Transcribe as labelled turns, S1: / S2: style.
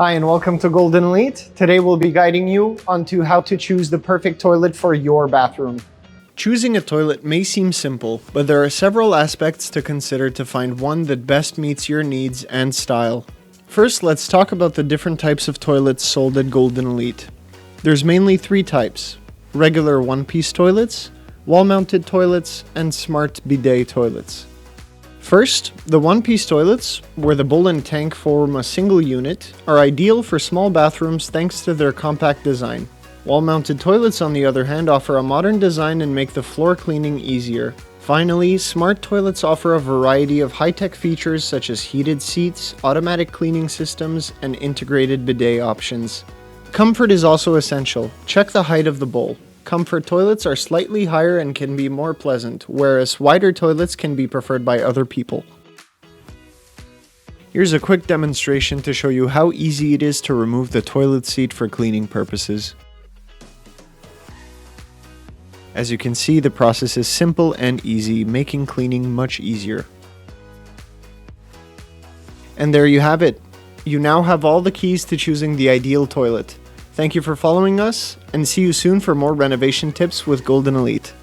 S1: Hi and welcome to Golden Elite. Today we'll be guiding you onto how to choose the perfect toilet for your bathroom.
S2: Choosing a toilet may seem simple, but there are several aspects to consider to find one that best meets your needs and style. First, let's talk about the different types of toilets sold at Golden Elite. There's mainly three types: regular one-piece toilets, wall-mounted toilets, and smart bidet toilets. First, the one-piece toilets, where the bowl and tank form a single unit, are ideal for small bathrooms thanks to their compact design. Wall-mounted toilets, on the other hand, offer a modern design and make the floor cleaning easier. Finally, smart toilets offer a variety of high-tech features such as heated seats, automatic cleaning systems, and integrated bidet options. Comfort is also essential. Check the height of the bowl. Comfort toilets are slightly higher and can be more pleasant, whereas wider toilets can be preferred by other people. Here's a quick demonstration to show you how easy it is to remove the toilet seat for cleaning purposes. As you can see, the process is simple and easy, making cleaning much easier. And there you have it. You now have all the keys to choosing the ideal toilet. Thank you for following us, and see you soon for more renovation tips with Golden Elite.